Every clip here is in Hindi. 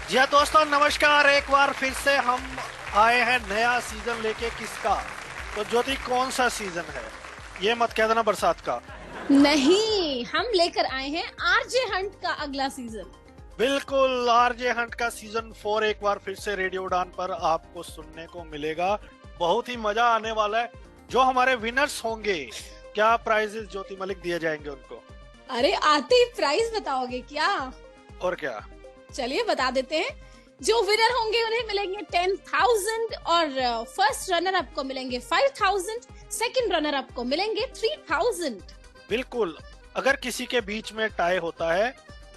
जी हाँ दोस्तों, नमस्कार। एक बार फिर से हम आए हैं नया सीजन लेके। किसका? तो ज्योति, कौन सा सीजन है? ये मत कह देना बरसात का। नहीं, हम लेकर आए हैं आरजे हंट का अगला सीजन। बिल्कुल, आरजे हंट का सीजन 4 एक बार फिर से रेडियो उड़ान पर आपको सुनने को मिलेगा। बहुत ही मजा आने वाला है। जो हमारे विनर्स होंगे, क्या प्राइजेस ज्योति मलिक दिए जाएंगे उनको? अरे आते ही प्राइस बताओगे क्या? और क्या? चलिए बता देते हैं। जो विनर होंगे उन्हें मिलेंगे 10,000 और फर्स्ट रनर अप को मिलेंगे 5,000, सेकंड रनर अप को मिलेंगे 3,000। बिल्कुल। अगर किसी के बीच में टाई होता है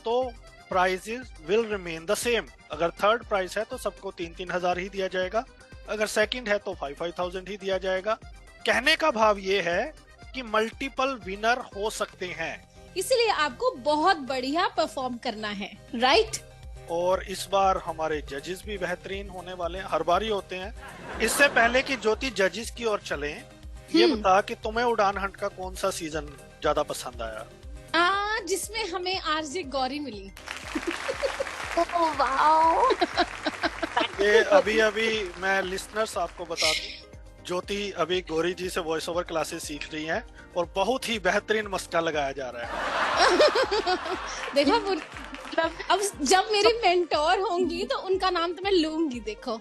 तो prizes will remain the same. अगर थर्ड प्राइज है तो सबको 3,000 ही दिया जाएगा। अगर सेकंड है तो 5,000 ही दिया जाएगा। कहने का भाव ये है कि मल्टीपल विनर हो सकते हैं। इसीलिए आपको बहुत बढ़िया परफॉर्म करना है, राइट? और इस बार हमारे जजेस भी बेहतरीन होने वाले हैं। हर बार ही होते हैं। इससे पहले कि ज्योति जजेस की ओर चलें, ये बता कि तुम्हें उड़ान हंट का कौन सा सीजन ज्यादा पसंद आया? जिसमें हमें आरजे गौरी मिली। Oh wow. ये अभी अभी मैं लिसनर्स आपको बता दूं, ज्योति अभी गौरी जी से वॉइस ओवर क्लासेस सीख रही हैं और बहुत ही बेहतरीन मस्का लगाया जा रहा है। देखो अब जब मेरी मेंटोर होंगी तो उनका नाम तो मैं लूंगी। देखो,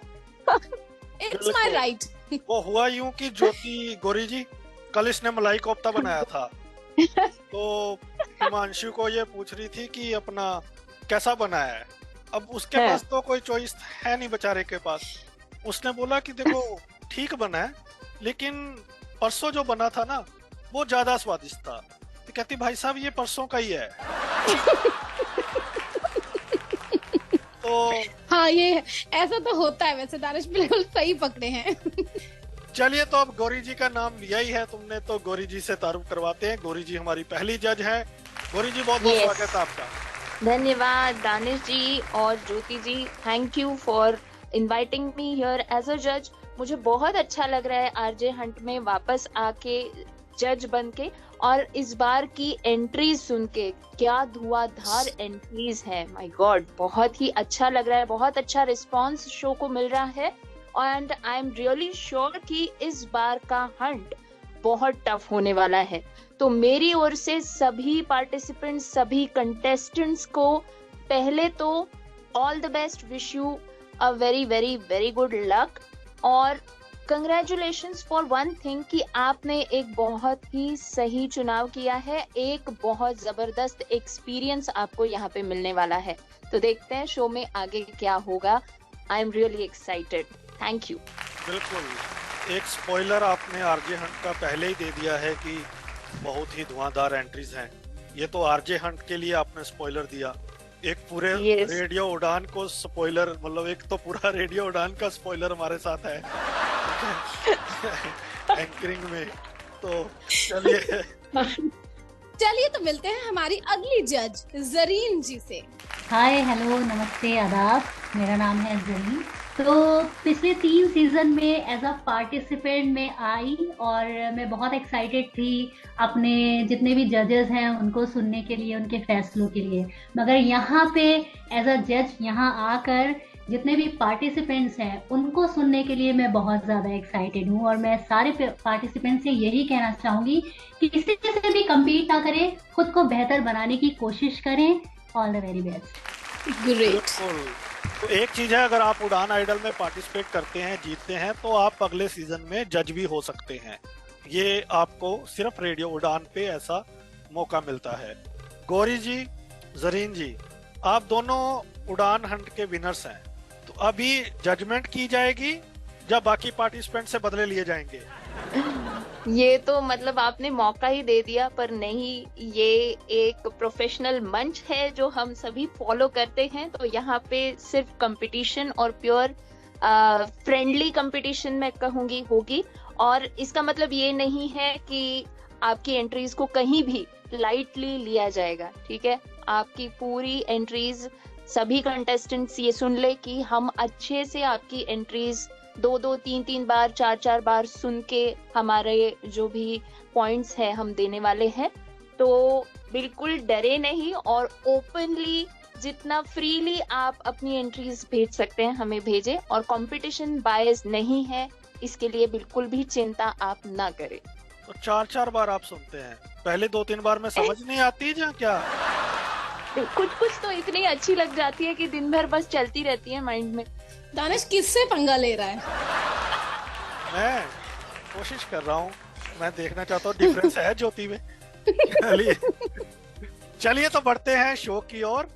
इट्स माय राइट। वो हुआ यूं कि ज्योति, गौरी जी, कल इसने मलाई कोफ्ता बनाया था तो हिमांशु को ये पूछ रही थी कि अपना कैसा बना है। अब उसके पास तो कोई चॉइस है नहीं बेचारे के पास। उसने बोला कि देखो ठीक बना है, लेकिन परसों जो बना था ना वो ज्यादा स्वादिष्ट था। तो कहती भाई साहब ये परसों का ही है। तो हाँ, ये ऐसा तो होता है। वैसे दानिश बिल्कुल सही पकड़े हैं। चलिए, तो अब गौरी जी का नाम लिया ही है तुमने तो गौरी जी से तारुफ करवाते हैं। गौरी जी हमारी पहली जज है। गौरी जी, बहुत बहुत स्वागत है आपका। धन्यवाद दानिश जी और Jyoti ji. Thank you for inviting me here as a जज। मुझे बहुत अच्छा लग रहा है आरजे हंट में वापस आके जज बन के, और इस बार की एंट्रीज सुन के, क्या धुआंधार एंट्रीज है। माय गॉड, बहुत ही अच्छा लग रहा है। बहुत अच्छा रिस्पांस शो को मिल रहा है and I am really sure कि इस बार का हंट बहुत टफ होने वाला है। तो मेरी ओर से सभी पार्टिसिपेंट्स, सभी कंटेस्टेंट्स को पहले तो all the best, wish you a very very very good luck, और कंग्रेचुलेशंस फॉर वन थिंग कि आपने एक बहुत ही सही चुनाव किया है। एक बहुत जबरदस्त एक्सपीरियंस आपको यहाँ पे मिलने वाला है। तो देखते हैं शो में आगे क्या होगा। I am really excited. Thank you. बिल्कुल, एक स्पॉइलर आपने आरजे हंट का पहले ही दे दिया है कि बहुत ही धुआंधार एंट्रीज हैं। ये तो आरजे हंट के लिए आपने स्पॉइलर दिया। एक पूरे रेडियो उड़ान को स्पॉइलर, मतलब एक तो पूरा रेडियो उड़ान का स्पॉइलर हमारे साथ है एंकरिंग में। तो चलिए तो मिलते हैं हमारी अगली जज जरीन जी से। हाय, हेलो, नमस्ते, आदाब। मेरा नाम है जरीन। तो पिछले 3 सीजन में एज अ पार्टिसिपेंट में आई और मैं बहुत एक्साइटेड थी अपने जितने भी जजेस हैं उनको सुनने के लिए, उनके फैसलों के लिए। मगर यहाँ पे एज अ जज यहाँ आकर जितने भी पार्टिसिपेंट्स हैं उनको सुनने के लिए मैं बहुत ज़्यादा एक्साइटेड हूँ। और मैं सारे पार्टिसिपेंट्स से यही कहना चाहूँगी कि किसी से भी कम्पीट ना करें, खुद को बेहतर बनाने की कोशिश करें। All the very best. Great. तो एक चीज है, अगर आप उड़ान आइडल में पार्टिसिपेट करते हैं, जीतते हैं, तो आप अगले सीजन में जज भी हो सकते हैं। ये आपको सिर्फ रेडियो उड़ान पे ऐसा मौका मिलता है। गौरी जी, जरीन जी, आप दोनों उड़ान हंट के विनर्स हैं। तो अभी जजमेंट की जाएगी या बाकी पार्टिसिपेंट से बदले लिए जाएंगे? ये तो मतलब आपने मौका ही दे दिया, पर नहीं, ये एक प्रोफेशनल मंच है जो हम सभी फॉलो करते हैं। तो यहाँ पे सिर्फ कंपटीशन और प्योर फ्रेंडली कंपटीशन मैं कहूंगी होगी। और इसका मतलब ये नहीं है कि आपकी एंट्रीज को कहीं भी लाइटली लिया जाएगा, ठीक है? आपकी पूरी एंट्रीज, सभी कंटेस्टेंट्स ये सुन ले कि हम अच्छे से आपकी एंट्रीज 2-2, 3-3 बार, 4-4 बार सुन के हमारे जो भी पॉइंट्स है हम देने वाले हैं। तो बिल्कुल डरे नहीं और ओपनली जितना फ्रीली आप अपनी एंट्रीज भेज सकते हैं हमें भेजें, और कंपटीशन बायस नहीं है, इसके लिए बिल्कुल भी चिंता आप ना करें। तो 4-4 बार आप सुनते हैं, पहले 2-3 बार में समझ नहीं आती या क्या? कुछ कुछ तो इतनी अच्छी लग जाती है कि दिन भर बस चलती रहती है माइंड में। दानिश किससे पंगा ले रहा है? मैं कोशिश कर रहा हूँ, मैं देखना चाहता हूँ डिफरेंस है ज्योति में। चलिए चलिए तो बढ़ते हैं शो की ओर।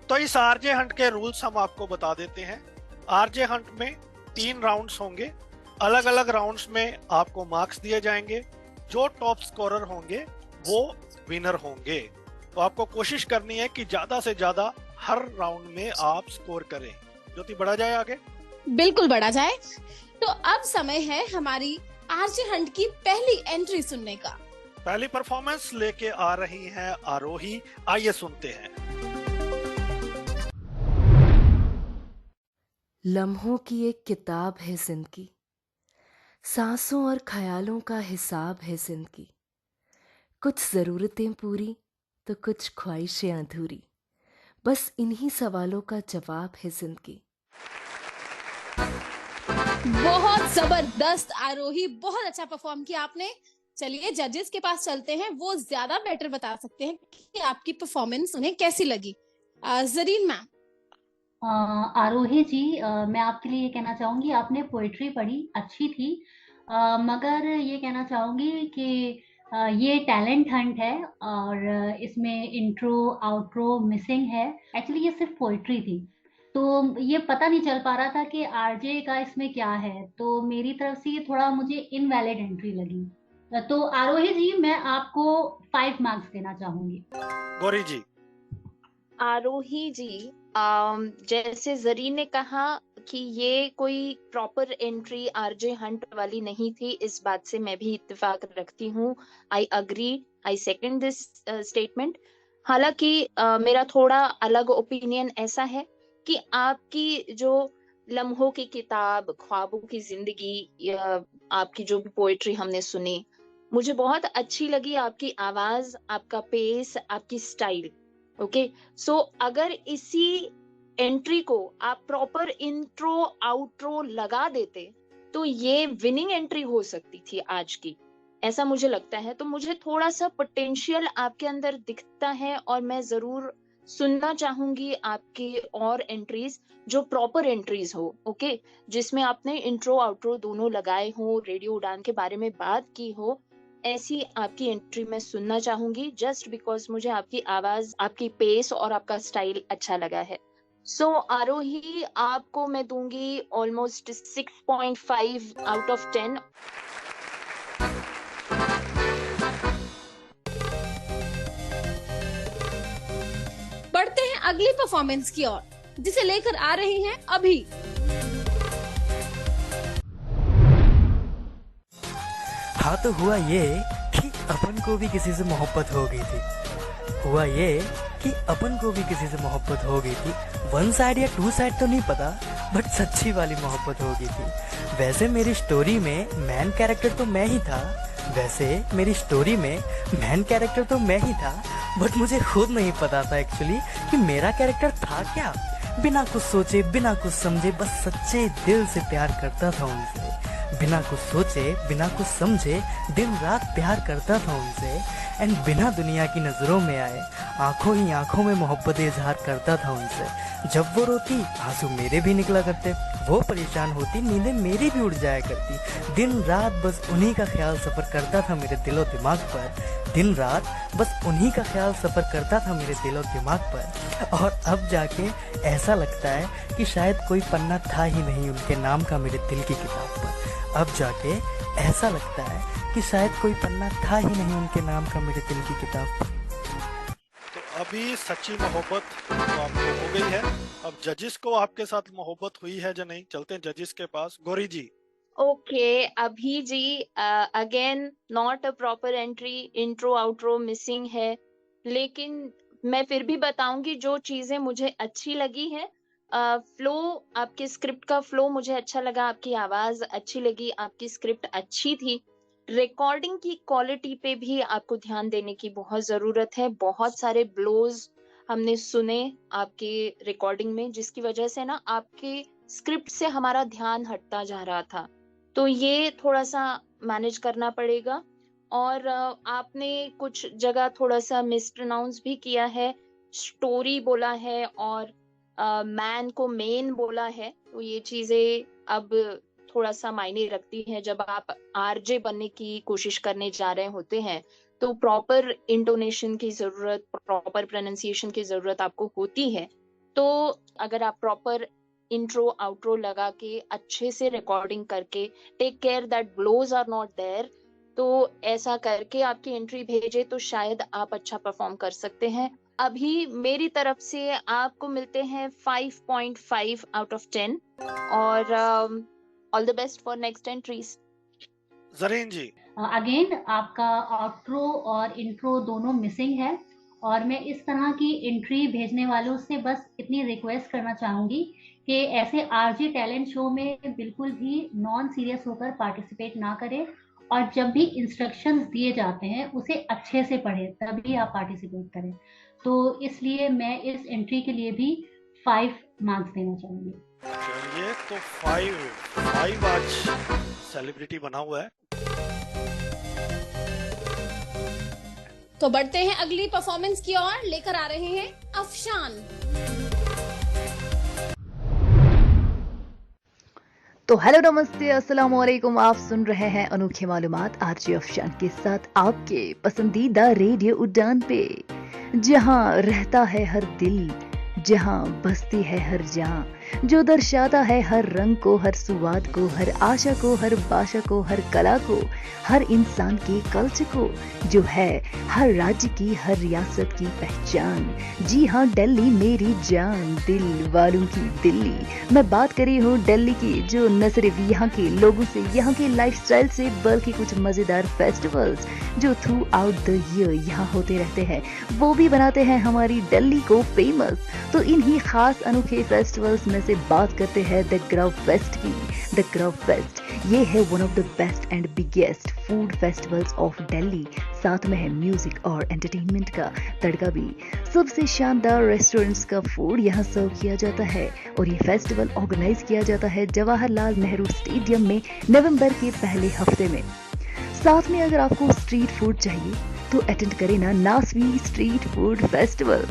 तो इस आरजे हंट के रूल्स हम आपको बता देते हैं। आरजे हंट में 3 राउंड्स होंगे, अलग अलग राउंड्स में आपको मार्क्स दिए जाएंगे। जो टॉप स्कोरर होंगे वो विनर होंगे। तो आपको कोशिश करनी है कि ज्यादा से ज्यादा हर राउंड में आप स्कोर करें। ज्योति बढ़ा जाए आगे। बिल्कुल बढ़ा जाए। तो अब समय है हमारी आरजे हंट की पहली एंट्री सुनने का। पहली परफॉर्मेंस लेके आ रही हैं आरोही, आइए सुनते हैं। लम्हों की एक किताब है जिंदगी, सांसों और ख्यालों का हिसाब है जिंदगी। कुछ ज़रूरतें पूरी तो कुछ ख्वाहिशें अधूरी, बस इन्हीं सवालों का जवाब है जिंदगी। बहुत जबरदस्त आरोही, बहुत अच्छा परफॉर्म किया आपने। चलिए जजेस के पास चलते हैं, वो ज्यादा बेटर बता सकते हैं कि आपकी परफॉर्मेंस उन्हें कैसी लगी। जरीन मैम। आरोही जी, मैं आपके लिए ये कहना चाहूंगी, आपने पोइट्री पढ़ी, अच्छी थी, मगर ये कहना चाहूंगी कि ये टैलेंट हंट है और इसमें इंट्रो आउट्रो मिसिंग है। एक्चुअली ये सिर्फ पोइट्री थी, तो ये पता नहीं चल पा रहा था कि आरजे का इसमें क्या है, तो मेरी तरफ से ये थोड़ा मुझे इनवैलिड एंट्री लगी। तो आरोही जी, मैं आपको 5 मार्क्स देना चाहूंगी। गौरी जी। आरोही जी, जैसे जरी ने कहा कि ये कोई प्रॉपर एंट्री आरजे हंट वाली नहीं थी, इस बात से मैं भी इत्तेफाक रखती हूँ। I agree, I second this statement. हालांकि मेरा थोड़ा अलग ओपिनियन ऐसा है कि आपकी जो लम्हों की किताब, ख्वाबों की जिंदगी, या आपकी जो भी पोएट्री हमने सुनी, मुझे बहुत अच्छी लगी। आपकी आवाज, आपका पेस, आपकी स्टाइल। ओके, सो अगर इसी एंट्री को आप प्रॉपर इंट्रो आउट्रो लगा देते तो ये विनिंग एंट्री हो सकती थी आज की, ऐसा मुझे लगता है। तो मुझे थोड़ा सा पोटेंशियल आपके अंदर दिखता है, और मैं जरूर सुनना चाहूंगी आपकी और एंट्रीज जो प्रॉपर एंट्रीज हो, ओके, जिसमें आपने इंट्रो आउट्रो दोनों लगाए हो, रेडियो उड़ान के बारे में बात की हो। ऐसी आपकी एंट्री मैं सुनना चाहूंगी, जस्ट बिकॉज मुझे आपकी आवाज, आपकी पेस और आपका स्टाइल अच्छा लगा है। सो आरोही, आपको मैं दूंगी ऑलमोस्ट 6.5 आउट ऑफ 10। बढ़ते हैं अगली परफॉर्मेंस की ओर, जिसे लेकर आ रही हैं अभी। हाँ, तो हुआ ये कि अपन को भी किसी से मोहब्बत हो गई थी। हुआ ये कि अपन को भी किसी से मोहब्बत हो गई थी। 1 साइड या 2 साइड तो नहीं पता, बट सच्ची वाली मोहब्बत हो गई थी। वैसे मेरी स्टोरी में मैन कैरेक्टर तो मैं ही था, बट मुझे खुद नहीं पता था एक्चुअली कि मेरा कैरेक्टर था क्या। बिना कुछ सोचे, बिना कुछ समझे, बस सच्चे दिल से प्यार करता था उनसे। बिना कुछ सोचे, बिना कुछ समझे, दिन रात प्यार करता था उनसे। एंड बिना दुनिया की नजरों में आए, आंखों ही आंखों में मोहब्बत इजहार करता था उनसे। जब वो रोती, आंसू मेरे भी निकला करते। वो परेशान होती, नींदें मेरी भी उड़ जाया करती। दिन रात बस उन्हीं का ख्याल सफर करता था मेरे दिलो दिमाग पर। दिन रात बस उन्हीं का ख्याल सफर करता था मेरे दिलो दिमाग पर। और अब जाके ऐसा लगता है कि शायद कोई पन्ना था ही नहीं उनके नाम का मेरे दिल की किताब पर। अब जाके ऐसा लगता है कि शायद कोई पन्ना था ही नहीं उनके नाम का मेरे दिल की किताब पर। तो अभी सच्ची मोहब्बत तो आपको हो गई है। अब जजेस को आपके साथ मोहब्बत हुई है या नहीं, चलते हैं जजेस के पास। गौरी जी। ओके, अभी जी, again not a proper entry, intro outro missing है, लेकिन मैं फिर भी बताऊंगी जो चीजें मुझे अच्छी लगी है। फ्लो, आपके स्क्रिप्ट का फ्लो मुझे अच्छा लगा, आपकी आवाज अच्छी लगी, आपकी स्क्रिप्ट अच्छी थी। रिकॉर्डिंग की क्वालिटी पे भी आपको ध्यान देने की बहुत जरूरत है। बहुत सारे ब्लोज हमने सुने आपके रिकॉर्डिंग में, जिसकी वजह से ना आपके स्क्रिप्ट से हमारा ध्यान हटता जा रहा था। तो ये थोड़ा सा मैनेज करना पड़ेगा। और आपने कुछ जगह थोड़ा सा मिसप्रोनाउंस भी किया है, स्टोरी बोला है और मैन को मेन बोला है। तो ये चीजें अब थोड़ा सा मायने रखती हैं जब आप आरजे बनने की कोशिश करने जा रहे होते हैं। तो प्रॉपर इंटोनेशन की जरूरत, प्रॉपर प्रोनाउंसिएशन की जरूरत आपको होती है। तो अगर आप प्रॉपर इंट्रो आउट्रो लगा के अच्छे से रिकॉर्डिंग करके, take care that blows are not there, तो ऐसा करके आपकी एंट्री भेजे तो शायद आप अच्छा परफॉर्म कर सकते हैं। अभी मेरी तरफ से आपको मिलते हैं 5.5 आउट ऑफ 10 और all the best for next entries. Zareen ji, again आपका आउट्रो और इंट्रो दोनों मिसिंग है, और मैं इस तरह की एंट्री भेजने वालों से बस इतनी रिक्वेस्ट करना चाहूंगी कि ऐसे आरजे टैलेंट शो में बिल्कुल भी नॉन सीरियस होकर पार्टिसिपेट ना करें, और जब भी इंस्ट्रक्शंस दिए जाते हैं उसे अच्छे से पढ़ें, तभी आप पार्टिसिपेट करें। तो इसलिए मैं इस एंट्री के लिए भी 5 मार्क्स देना चाहूंगी। चलिए तो 5 आज सेलिब्रिटी बना हुआ है। तो बढ़ते हैं अगली परफॉर्मेंस की ओर, लेकर आ रहे हैं अफशान। तो हेलो नमस्ते अस्सलाम वालेकुम, आप सुन रहे हैं अनोखे मालूमात आरजे अफशान के साथ आपके पसंदीदा रेडियो उड़ान पे, जहां रहता है हर दिल, जहां बसती है हर जान, जो दर्शाता है हर रंग को, हर सुवाद को, हर आशा को, हर भाषा को, हर कला को, हर इंसान के कल्चर को, जो है हर राज्य की, हर रियासत की पहचान। जी हाँ, दिल्ली मेरी जान, दिल वालों की दिल्ली। मैं बात करी हूँ दिल्ली की, जो न सिर्फ यहाँ के लोगों से, यहाँ के लाइफस्टाइल से, बल्कि कुछ मजेदार फेस्टिवल्स जो थ्रू आउट द ईयर यहाँ होते रहते हैं, वो भी बनाते हैं हमारी दिल्ली को फेमस। तो इन्हीं खास अनोखे फेस्टिवल्स में से बात करते हैं द ग्रव फेस्ट की। द ग्रव फेस्ट ये है one of the best and biggest food festivals of Delhi. साथ में है म्यूजिक और एंटरटेनमेंट का तड़का भी। सबसे शानदार रेस्टोरेंट्स का फूड यहाँ सर्व किया जाता है, और ये फेस्टिवल ऑर्गेनाइज किया जाता है जवाहरलाल नेहरू स्टेडियम में नवंबर के पहले हफ्ते में। साथ में अगर आपको स्ट्रीट फूड चाहिए तो अटेंड करें ना NASVI street food festival.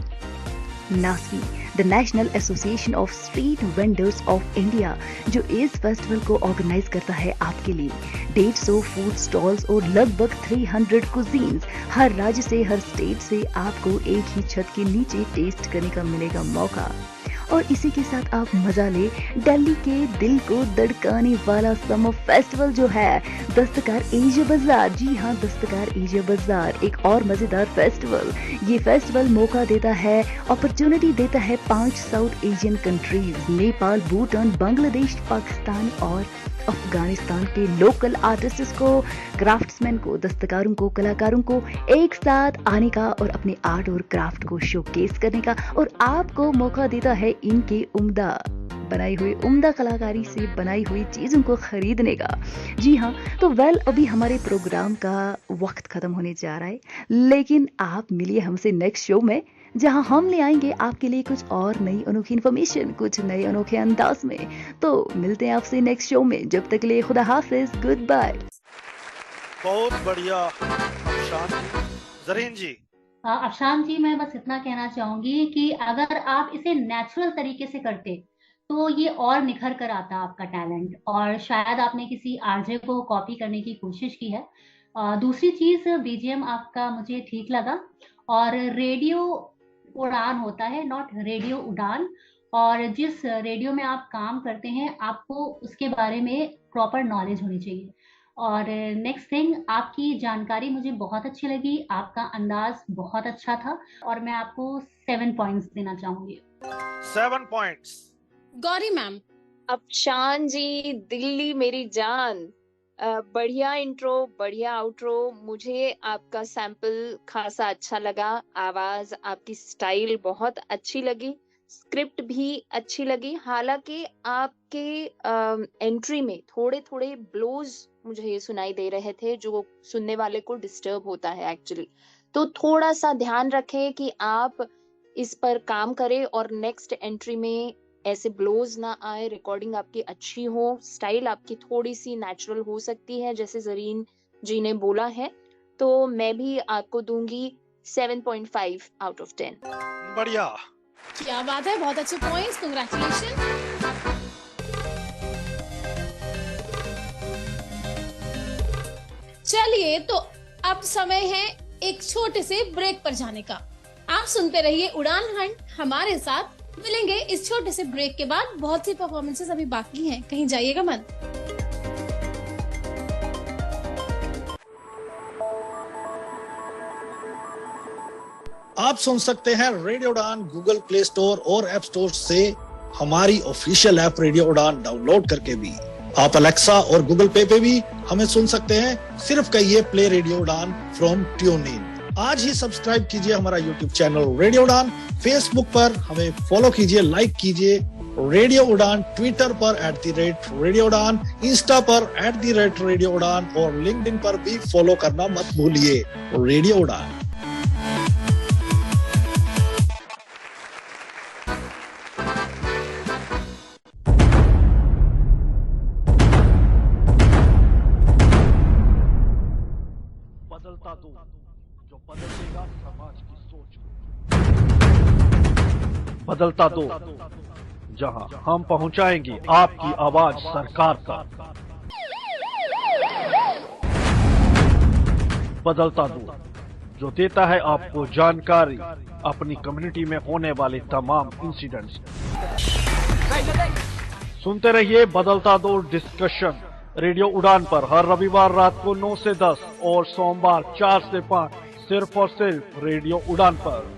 NASVI the national association of street vendors of India, जो इस फेस्टिवल को ऑर्गेनाइज करता है आपके लिए। 150 फूड स्टॉल्स और लगभग 300 कुजीन्स, हर राज्य से, हर स्टेट से आपको एक ही छत के नीचे टेस्ट करने का मिलेगा मौका। और इसी के साथ आप मजा ले दिल्ली के दिल को धड़काने वाला समर फेस्टिवल जो है दस्तकार एशिया बाजार। जी हाँ, दस्तकार एशिया बाजार एक और मजेदार फेस्टिवल। ये फेस्टिवल मौका देता है, अपॉर्चुनिटी देता है 5 south Asian countries, Nepal, Bhutan, Bangladesh, Pakistan और अफगानिस्तान के लोकल आर्टिस्ट्स को, क्राफ्ट्समैन को, दस्तकारों को, कलाकारों को एक साथ आने का और अपने आर्ट और क्राफ्ट को शोकेस करने का, और आपको मौका देता है इनके उम्दा कलाकारी से बनाई हुई चीजों को खरीदने का। जी हाँ, तो अभी हमारे प्रोग्राम का वक्त खत्म होने जा रहा है, लेकिन आप मिलिए हमसे नेक्स्ट शो में, जहां हम ले आएंगे आपके लिए कुछ और नई अनोखी इन्फॉर्मेशन, कुछ नए अनोखे अंदाज में। तो मिलते हैं आपसे नेक्स्ट शो में, जब तक के लिए खुदा हाफिज, गुड बाय। बहुत बढ़िया अफशान। जरीन जी, अफशान जी, मैं बस इतना कहना चाहूंगी कि अगर आप इसे नेचुरल तरीके से करते तो ये और निखर कर आता आपका टैलेंट, और शायद आपने किसी आरजे को कॉपी करने की कोशिश की है। दूसरी चीज, बीजीएम आपका मुझे ठीक लगा, और रेडियो उड़ान होता है, नॉट रेडियो उड़ान। और जिस रेडियो में आप काम करते हैं आपको उसके बारे में प्रॉपर नॉलेज होनी चाहिए। और नेक्स्ट थिंग, आपकी जानकारी मुझे बहुत अच्छी लगी, आपका अंदाज बहुत अच्छा था, और मैं आपको 7 पॉइंट्स देना चाहूंगी। 7 पॉइंट्स। गौरी मैम। अफशान जी, दिल्ली मेरी जान, बढ़िया इंट्रो, बढ़िया आउट्रो। मुझे आपका सैंपल खासा अच्छा लगा, आवाज, आपकी स्टाइल बहुत अच्छी लगी। स्क्रिप्ट भी अच्छी लगी। हालांकि आपके एंट्री में थोड़े थोड़े ब्लोज मुझे ये सुनाई दे रहे थे जो सुनने वाले को डिस्टर्ब होता है एक्चुअली। तो थोड़ा सा ध्यान रखें कि आप इस पर काम करें और नेक्स्ट एंट्री में ऐसे ब्लोज ना आए, रिकॉर्डिंग आपकी अच्छी हो, स्टाइल आपकी थोड़ी सी नेचुरल हो सकती है जैसे जरीन जी ने बोला है। तो मैं भी आपको दूंगी 7.5 आउट ऑफ 10। बढ़िया। क्या बात है, बहुत अच्छे पॉइंट्स, कंग्रेचुलेशन। चलिए तो अब समय है एक छोटे से ब्रेक पर जाने का। आप सुनते रहिए उड़ान हंट हमारे साथ। मिलेंगे इस छोटे से ब्रेक के बाद। बहुत सी परफॉर्मेंसेस अभी बाकी हैं, कहीं जाइएगा मत। आप सुन सकते हैं रेडियो उड़ान गूगल प्ले स्टोर और ऐप स्टोर से हमारी ऑफिशियल ऐप रेडियो उड़ान डाउनलोड करके भी। आप अलेक्सा और गूगल पे भी हमें सुन सकते हैं। सिर्फ कहिए play radio Udaan from tune in. आज ही सब्सक्राइब कीजिए हमारा यूट्यूब चैनल रेडियो उड़ान। फेसबुक पर हमें फॉलो कीजिए, लाइक कीजिए रेडियो उड़ान। ट्विटर पर @रेडियो उड़ान, इंस्टा पर @रेडियो उड़ान और लिंक्डइन पर भी फॉलो करना मत भूलिए। रेडियो उड़ान। बदलता दो जो बदल देगा समाज की सोच को। बदलता दो जहां हम पहुंचाएंगे आपकी आवाज सरकार तक। बदलता दो जो देता है आपको जानकारी अपनी कम्युनिटी में होने वाले तमाम इंसिडेंट्स। सुनते रहिए बदलता दो डिस्कशन रेडियो उड़ान पर हर रविवार रात को 9 से 10 और सोमवार 4 से 5 सिर्फ और सिर्फ रेडियो उड़ान पर।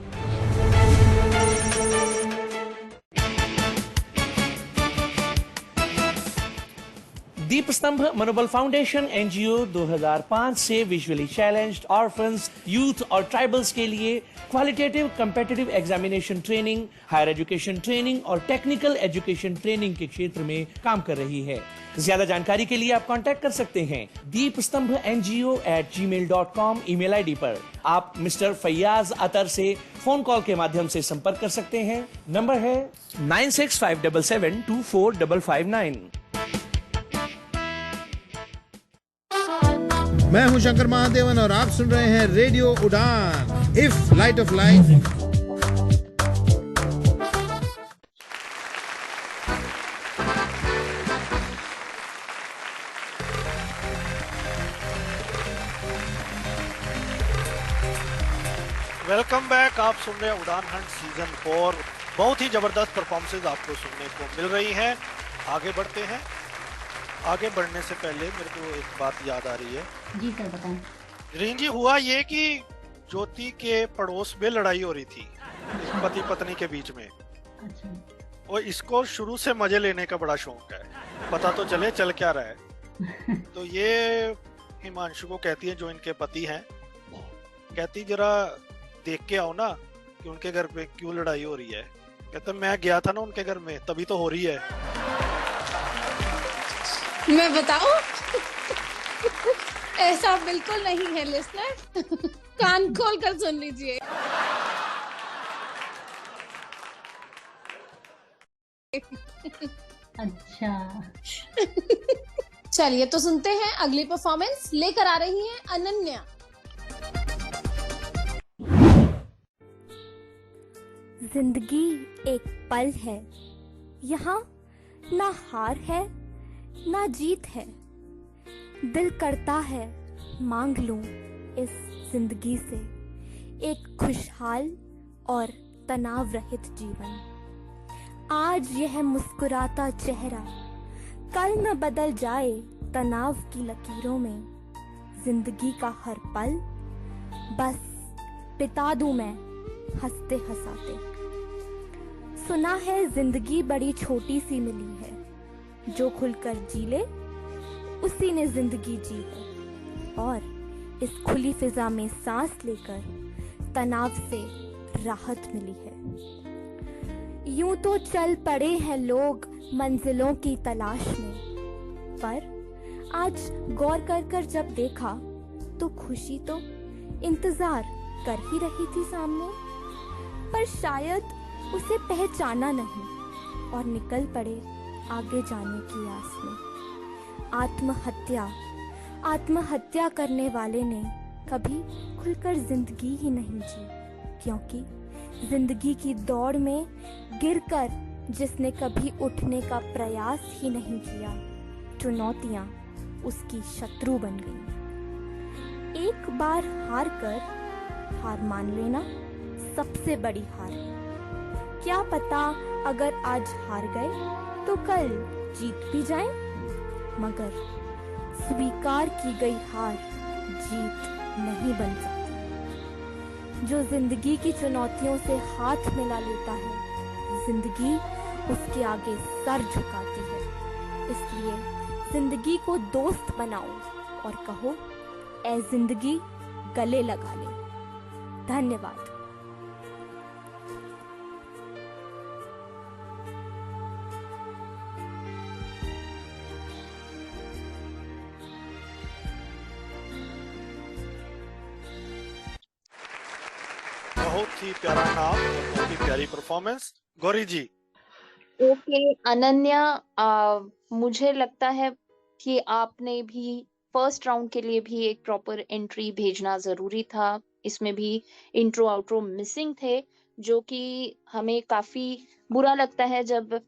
दीप स्तंभ मनोबल फाउंडेशन एनजीओ 2005 से विजुअली चैलेंज्ड ऑर्फन्स, यूथ और ट्राइबल्स के लिए qualitative competitive examination training, higher education training और टेक्निकल एजुकेशन ट्रेनिंग के क्षेत्र में काम कर रही है। ज्यादा जानकारी के लिए आप कांटेक्ट कर सकते हैं deepstambhngo@gmail.com ईमेल आईडी पर। आप मिस्टर फैयाज अतर से फोन कॉल के माध्यम से संपर्क कर सकते हैं। नंबर है 9657724559। मैं हूं शंकर महादेवन और आप सुन रहे हैं रेडियो उड़ान। If light of life. Welcome back. आप सुन रहे हैं उड़ान हंट सीजन 4। बहुत ही जबरदस्त परफॉर्मेंसेज आपको सुनने को मिल रही हैं। आगे बढ़ते हैं। आगे बढ़ने से पहले मेरे को एक बात याद आ रही है। जी सर बताएं। रीन जी, हुआ ये कि ज्योति के पड़ोस में लड़ाई हो रही थी पति पत्नी के बीच में। अच्छा। और इसको शुरू से मजे लेने का बड़ा शौक है, पता तो चले चल क्या रहा है। तो ये हिमांशु को कहती है जो इनके पति हैं, कहती जरा देख के आओ ना कि उनके घर पे क्यों लड़ाई हो रही है। कहते मैं गया था ना उनके घर में, तभी तो हो रही है। मैं बताऊं ऐसा बिल्कुल नहीं है लिसनर। कान खोल कर सुन लीजिए। अच्छा। चलिए तो सुनते हैं अगली परफॉर्मेंस। लेकर आ रही हैं अनन्या। जिंदगी एक पल है, यहाँ ना हार है ना जीत है। दिल करता है मांग लूं इस जिंदगी से एक खुशहाल और तनाव रहित जीवन। आज यह मुस्कुराता चेहरा कल न बदल जाए तनाव की लकीरों में। जिंदगी का हर पल बस बिता दूं मैं हंसते हंसाते। सुना है जिंदगी बड़ी छोटी सी मिली है, जो खुलकर जी ले उसी ने जिंदगी जी है। और इस खुली फिजा में सांस लेकर तनाव से राहत मिली है। यूं तो चल पड़े हैं लोग मंजिलों की तलाश में, पर आज गौर कर जब देखा तो खुशी तो इंतजार कर ही रही थी सामने, पर शायद उसे पहचाना नहीं और निकल पड़े आगे जाने की आस में। आत्महत्या करने वाले ने कभी खुलकर जिंदगी ही नहीं जी, क्योंकि जिंदगी की दौड़ में गिरकर जिसने कभी उठने का प्रयास ही नहीं किया, चुनौतियां उसकी शत्रु बन गई। एक बार हार मान लेना सबसे बड़ी हार है। क्या पता अगर आज हार गए तो कल जीत भी जाए, मगर स्वीकार की गई हार जीत नहीं बन सकती। जो जिंदगी की चुनौतियों से हाथ मिला लेता है, जिंदगी उसके आगे सर झुकाती है। इसलिए जिंदगी को दोस्त बनाओ और कहो, ऐ जिंदगी गले लगा ले। धन्यवाद। बहुत ही प्यारा नाम और बहुत ही प्यारी परफॉर्मेंस। गौरी जी। ओके अनन्या, मुझे लगता है कि आपने भी फर्स्ट राउंड के लिए भी एक प्रॉपर एंट्री भेजना जरूरी था। इसमें भी इंट्रो आउट्रो मिसिंग थे, जो कि हमें काफी बुरा लगता है जब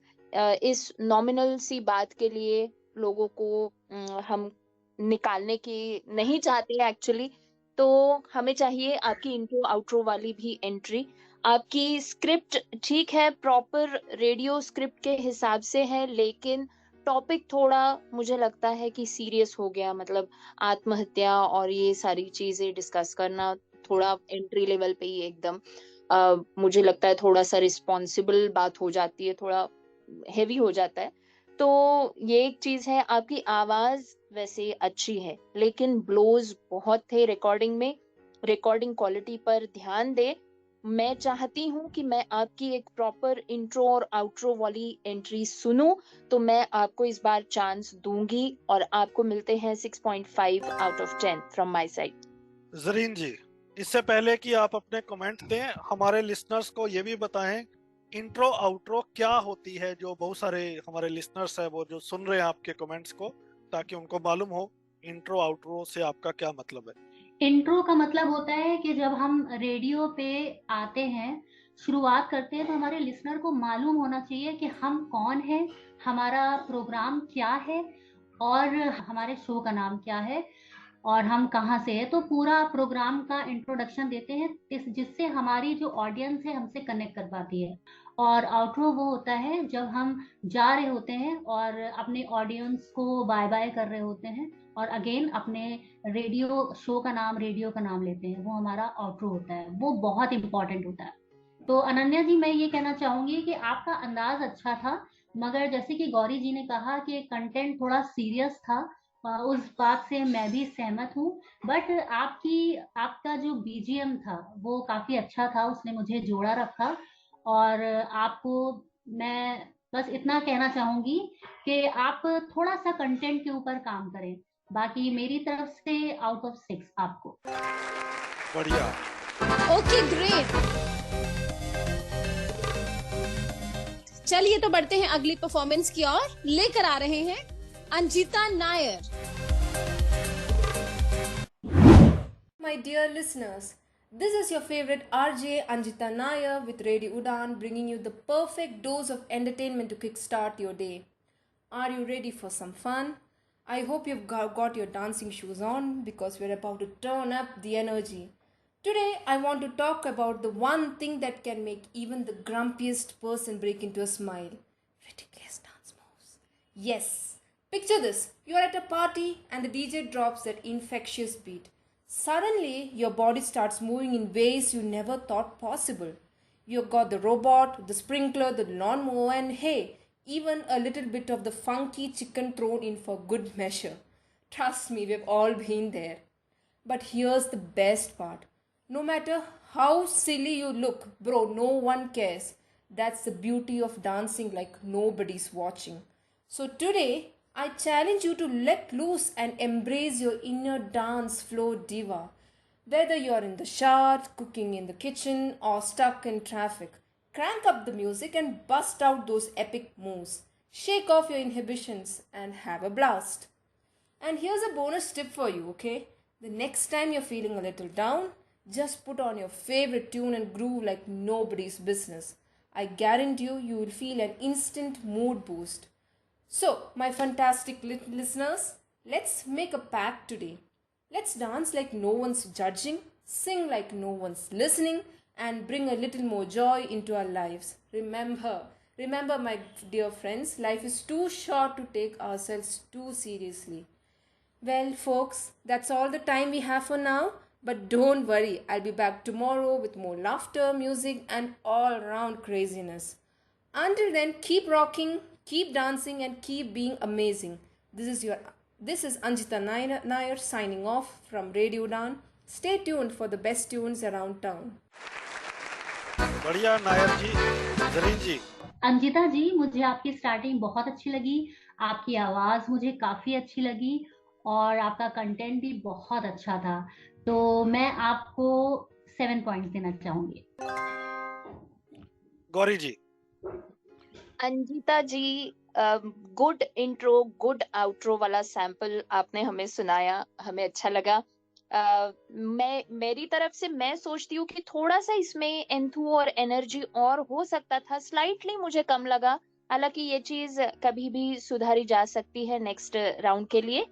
इस नॉमिनल सी बात के लिए लोगों को हम निकालने की नहीं चाहते एक्चुअली। तो हमें चाहिए आपकी इंट्रो आउट्रो वाली भी एंट्री। आपकी स्क्रिप्ट ठीक है, प्रॉपर रेडियो स्क्रिप्ट के हिसाब से है, लेकिन टॉपिक थोड़ा मुझे लगता है कि सीरियस हो गया। मतलब आत्महत्या और ये सारी चीजें डिस्कस करना थोड़ा एंट्री लेवल पे ही एकदम मुझे लगता है थोड़ा सा रिस्पॉन्सिबल बात हो जाती है, थोड़ा हेवी हो जाता है। तो ये एक चीज है। आपकी आवाज वैसे अच्छी है, लेकिन ब्लोज बहुत थे रिकॉर्डिंग में। रिकॉर्डिंग क्वालिटी पर ध्यान दे। मैं चाहती हूँ कि मैं आपकी एक प्रॉपर इंट्रो और आउट्रो वाली एंट्री सुनूं, तो मैं आपको इस बार चांस दूंगी और आपको मिलते हैं 6.5 out of 10 from my side. Zareen ji, इससे पहले कि आप अपने कमेंट दें, हमारे लिसनर्स को ये भी बताएं इंट्रो आउट्रो क्या होती है, जो बहुत सारे हमारे लिसनर्स है वो जो सुन रहे हैं आपके कमेंट्स को, ताकि उनको मालूम हो इंट्रो आउट्रो से आपका क्या मतलब है। इंट्रो का मतलब होता है कि जब हम रेडियो पे आते हैं, शुरुआत करते हैं, तो हमारे लिसनर को मालूम होना चाहिए कि हम कौन हैं, हमारा प्रोग्राम क्या है और हमारे शो का नाम क्या है और हम कहाँ से हैं। तो पूरा प्रोग्राम का इंट्रोडक्शन देते हैं, जिससे हमारी जो ऑडियंस है हमसे कनेक्ट कर पाती है। और आउट्रो वो होता है जब हम जा रहे होते हैं और अपने ऑडियंस को बाय बाय कर रहे होते हैं और अगेन अपने शो का नाम रेडियो का नाम लेते हैं, वो हमारा आउट्रो होता है। वो बहुत इंपॉर्टेंट होता है। तो अनन्या जी, मैं ये कहना चाहूंगी कि आपका अंदाज अच्छा था, मगर जैसे कि गौरी जी ने कहा कि कंटेंट थोड़ा सीरियस था, उस बात से मैं भी सहमत हूँ। बट आपका जो बीजीएम था वो काफी अच्छा था, उसने मुझे जोड़ा रखा। और आपको मैं बस इतना कहना चाहूंगी कि आप थोड़ा सा कंटेंट के ऊपर काम करें। बाकी मेरी तरफ से आउट ऑफ 6 आपको। बढ़िया। Okay great. चलिए तो बढ़ते हैं अगली परफॉर्मेंस की ओर। लेकर आ रहे हैं Anjita Nair. My dear listeners, this is your favorite RJ Anjita Nair with Radio Udan, bringing you the perfect dose of entertainment to kickstart your day. Are you ready for some fun? I hope you've got your dancing shoes on, because we're about to turn up the energy. Today, I want to talk about the one thing that can make even the grumpiest person break into a smile. Ridiculous dance moves. Yes. Picture this. You're at a party and the DJ drops that infectious beat. Suddenly, your body starts moving in ways you never thought possible. You've got the robot, the sprinkler, the lawnmower, and hey, even a little bit of the funky chicken thrown in for good measure. Trust me, we've all been there. But here's the best part. No matter how silly you look, bro, no one cares. That's the beauty of dancing like nobody's watching. So today, I challenge you to let loose and embrace your inner dance floor diva. Whether you're in the shower, cooking in the kitchen, or stuck in traffic, crank up the music and bust out those epic moves. Shake off your inhibitions and have a blast. And here's a bonus tip for you, okay? The next time you're feeling a little down, just put on your favorite tune and groove like nobody's business. I guarantee you will feel an instant mood boost. So, my fantastic listeners, let's make a pact today. Let's dance like no one's judging, sing like no one's listening, and bring a little more joy into our lives. Remember, my dear friends, life is too short to take ourselves too seriously. Well, folks, that's all the time we have for now. But don't worry, I'll be back tomorrow with more laughter, music, and all-round craziness. Until then, keep rocking, keep dancing, and keep being amazing. This is Anjita Nair signing off from Radio Udan. Stay tuned for the best tunes around town. बढ़िया नायर जी, जरीन जी। अंजिता जी, मुझे आपकी स्टार्टिंग बहुत अच्छी लगी, आपकी आवाज मुझे काफी अच्छी लगी और आपका कंटेंट भी बहुत अच्छा था। तो मैं आपको 7 पॉइंट्स देना चाहूंगी। गौरी जी। अंजिता जी, गुड इंट्रो, गुड आउट्रो वाला सैंपल आपने हमें सुनाया, हमें अच्छा लगा। मेरी तरफ से मैं सोचती हूँ कि थोड़ा सा इसमें एंथू और एनर्जी और हो सकता था, स्लाइटली मुझे कम लगा। हालांकि ये चीज कभी भी सुधारी जा सकती है नेक्स्ट राउंड के लिए।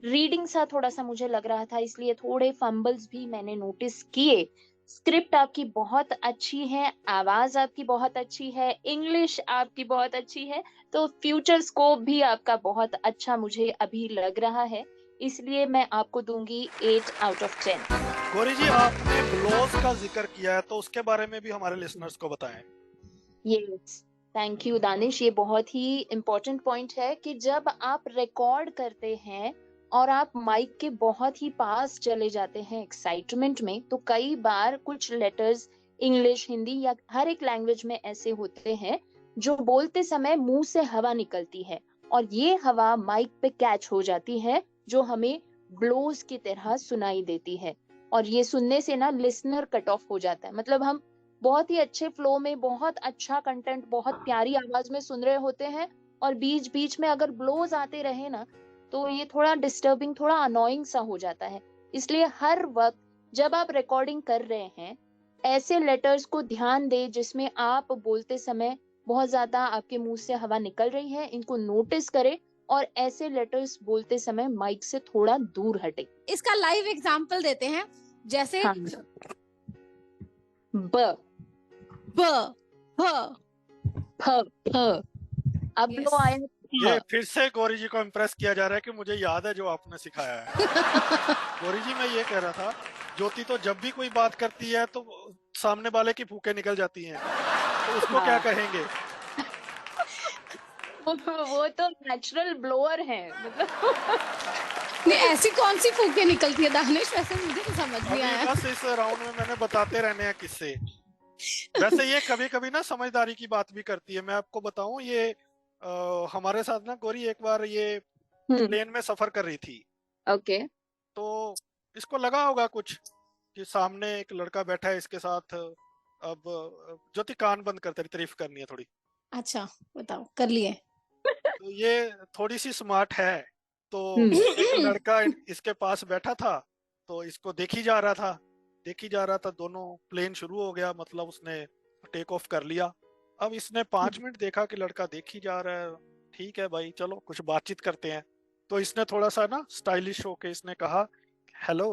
रीडिंग सा थोड़ा सा मुझे लग रहा था, इसलिए थोड़े फंबल्स भी मैंने नोटिस किए। स्क्रिप्ट आपकी बहुत अच्छी है, आवाज आपकी बहुत अच्छी है, इंग्लिश आपकी बहुत अच्छी है, तो फ्यूचर स्कोप भी आपका बहुत अच्छा मुझे अभी लग रहा है, इसलिए मैं आपको दूंगी 8 आउट ऑफ 10। गौरी जी, आपने ब्लोज का जिक्र किया है, तो उसके बारे में भी हमारे लिसनर्स को बताएं। Yes, thank you Danish. ये बहुत ही इम्पोर्टेंट पॉइंट है कि जब आप रिकॉर्ड करते हैं और आप माइक के बहुत ही पास चले जाते हैं एक्साइटमेंट में, तो कई बार कुछ लेटर्स इंग्लिश, हिंदी या हर एक लैंग्वेज में ऐसे होते हैं जो बोलते समय मुंह से हवा निकलती है और ये हवा माइक पे कैच हो जाती है, जो हमें ब्लोज की तरह सुनाई देती है। और ये सुनने से ना लिसनर कट ऑफ हो जाता है। मतलब हम बहुत ही अच्छे फ्लो में, बहुत अच्छा कंटेंट, बहुत प्यारी आवाज में सुन रहे होते हैं और बीच बीच में अगर ब्लोज आते रहे ना, तो ये थोड़ा डिस्टर्बिंग, थोड़ा अनोइंग सा हो जाता है। इसलिए हर वक्त जब आप रिकॉर्डिंग कर रहे हैं, ऐसे लेटर्स को ध्यान दें जिसमें आप बोलते समय बहुत ज्यादा आपके मुंह से हवा निकल रही है, इनको नोटिस करें और ऐसे लेटर्स बोलते समय माइक से थोड़ा दूर हटे। इसका लाइव एग्जांपल देते हैं, जैसे हाँ। ब ब भ फ फ। अब Yes. लो आया। ये फिर से गौरी जी को इम्प्रेस किया जा रहा है कि मुझे याद है जो आपने सिखाया है। गौरी जी, मैं ये कह रहा था, ज्योति तो जब भी कोई बात करती है तो सामने वाले की फूकें निकल जाती हैं, तो उसको क्या कहेंगे? वो तो नेचुरल ब्लोअर है, मतलब नहीं, ऐसी कौन सी फूकें निकलती है दानिश? वैसे मुझे तो समझ नहीं आया। बस इस राउंड में मैंने बताते रहने हैं किस्से। वैसे ये कभी कभी ना समझदारी की बात भी करती है। मैं आपको बताऊं, ये हमारे साथ ना गौरी एक बार ये प्लेन में सफर कर रही थी। ओके। तो इसको लगा होगा कुछ कि सामने एक लड़का बैठा है इसके साथ। अब ज्योति, कान बंद कर, तेरी तारीफ करनी है थोड़ी। अच्छा, बताओ, कर लिए। तो ये थोड़ी सी स्मार्ट है, तो एक लड़का इसके पास बैठा था, तो इसको देखी जा रहा था। दोनों प्लेन शुरू हो गया, मतलब उसने टेक ऑफ कर लिया। अब इसने 5 मिनट देखा कि लड़का देखी जा रहा है, ठीक है भाई, चलो कुछ बातचीत करते हैं। तो इसने थोड़ा सा ना स्टाइलिश होके इसने कहा, hello,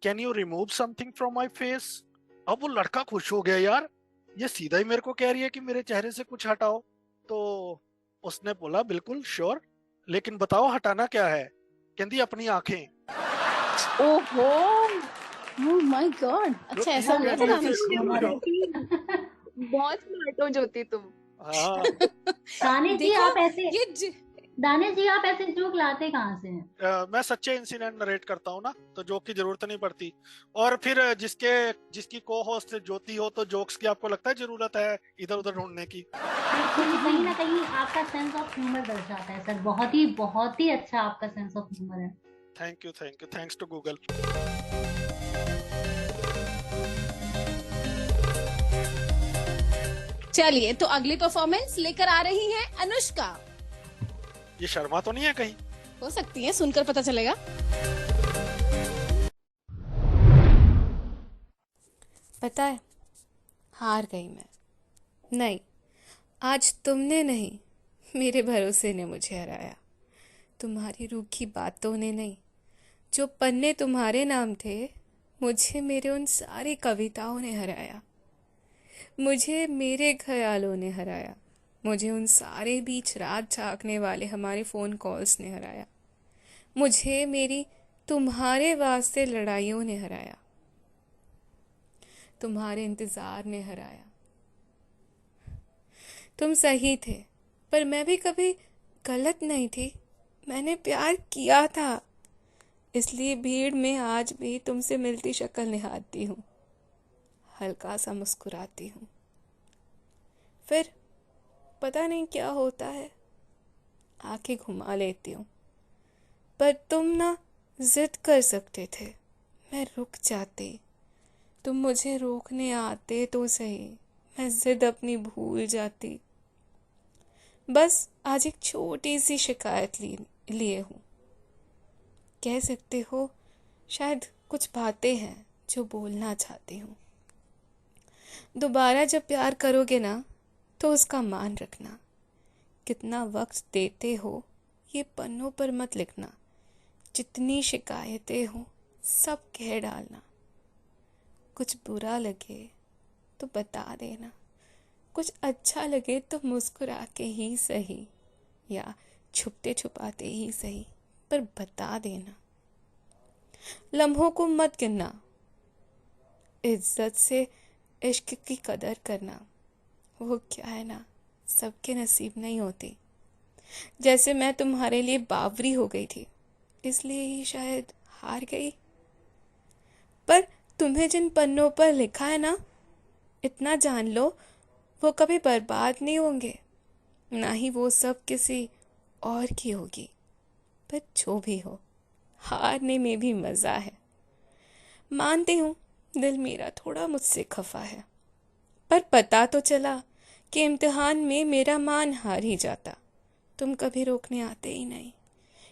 can you remove something from my face. अब वो लड़का खुश हो गया, यार ये सीधा ही मेरे को कह रही है कि मेरे चेहरे से कुछ हटाओ। तो उसने बोला, बिल्कुल श्योर, लेकिन बताओ हटाना क्या है। कहती, अपनी आंखें। ओहो, ओह माय गॉड, अच्छा ऐसा हो गया था दानिश। बहुत स्मार्ट हो ज्योति तुम। हाँ। दानिश जी, आप ऐसे दानिश जी, आप ऐसे जोक लाते कहाँ से हैं? मैं सच्चे इंसिडेंट नरेट करता हूँ ना, तो जोक की जरूरत नहीं पड़ती। और फिर जिसकी को होस्ट ज्योति हो, तो जोक्स की आपको लगता है जरूरत है इधर उधर ढूंढने की? एक्चुअली कहीं ना कहीं आपका सेंस ऑफ ह्यूमर दर्शाता है सर, बहुत ही अच्छा आपका सेंस ऑफ ह्यूमर है। Thank you, thanks to Google. चलिए, तो अगली परफॉर्मेंस लेकर आ रही हैं अनुष्का। ये शर्मा तो नहीं है कहीं? हो सकती है, सुनकर पता चलेगा। पता है, हार गई मैं। नहीं, आज तुमने नहीं, मेरे भरोसे ने मुझे हराया। तुम्हारी रूखी बातों ने नहीं, जो पन्ने तुम्हारे नाम थे, मुझे मेरे उन सारी कविताओं ने हराया। मुझे मेरे ख्यालों ने हराया। मुझे उन सारे बीच रात झांकने वाले हमारे फ़ोन कॉल्स ने हराया। मुझे मेरी तुम्हारे वास्ते लड़ाइयों ने हराया। तुम्हारे इंतज़ार ने हराया। तुम सही थे, पर मैं भी कभी गलत नहीं थी। मैंने प्यार किया था, इसलिए भीड़ में आज भी तुमसे मिलती शक्ल निहारती हूँ, हल्का सा मुस्कुराती हूँ। फिर पता नहीं क्या होता है, आंखें घुमा लेती हूँ। पर तुम ना जिद कर सकते थे, मैं रुक जाती। तुम मुझे रोकने आते तो सही, मैं जिद अपनी भूल जाती। बस आज एक छोटी सी शिकायत लिए हूँ। कह सकते हो, शायद कुछ बातें हैं जो बोलना चाहती हूँ। दोबारा जब प्यार करोगे ना, तो उसका मान रखना। कितना वक्त देते हो, ये पन्नों पर मत लिखना। जितनी शिकायतें हो, सब कह डालना। कुछ बुरा लगे तो बता देना, कुछ अच्छा लगे तो मुस्कुरा के ही सही, या छुपते छुपाते ही सही, पर बता देना। लम्हों को मत गिनना, इज्जत से इश्क की कदर करना। वो क्या है ना, सबके नसीब नहीं होती। जैसे मैं तुम्हारे लिए बावरी हो गई थी, इसलिए ही शायद हार गई। पर तुम्हें जिन पन्नों पर लिखा है ना, इतना जान लो, वो कभी बर्बाद नहीं होंगे, ना ही वो सब किसी और की होगी। पर जो भी हो, हारने में भी मज़ा है। मानती हूँ, दिल मेरा थोड़ा मुझसे खफा है, पर पता तो चला कि इम्तिहान में मेरा मान हार ही जाता। तुम कभी रोकने आते ही नहीं,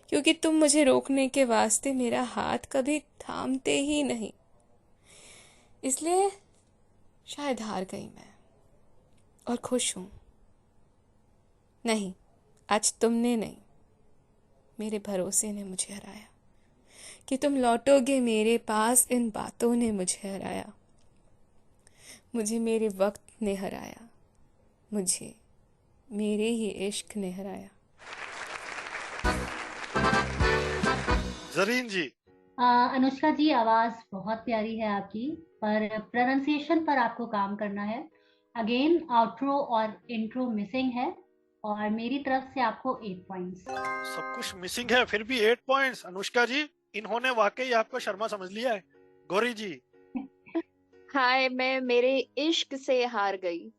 क्योंकि तुम मुझे रोकने के वास्ते मेरा हाथ कभी थामते ही नहीं। इसलिए शायद हार गई मैं, और खुश हूँ। नहीं, आज तुमने नहीं, मेरे भरोसे ने मुझे हराया। कि तुम लौटोगे मेरे पास, इन बातों ने मुझे हराया। मुझे मेरे वक्त ने हराया, मुझे मेरे ही इश्क ने हराया। जरीन जी। अनुष्का जी, आवाज बहुत प्यारी है आपकी, पर प्रोनाउंसिएशन पर आपको काम करना है। अगेन आउट्रो और इंट्रो मिसिंग है, और मेरी तरफ से आपको 8 पॉइंट्स। सब कुछ मिसिंग है, फिर भी 8 पॉइंट्स। अनुष्का जी, इन्होंने वाकई आपको शर्मा समझ लिया है। गौरी जी। हाय, मैं मेरे इश्क से हार गई।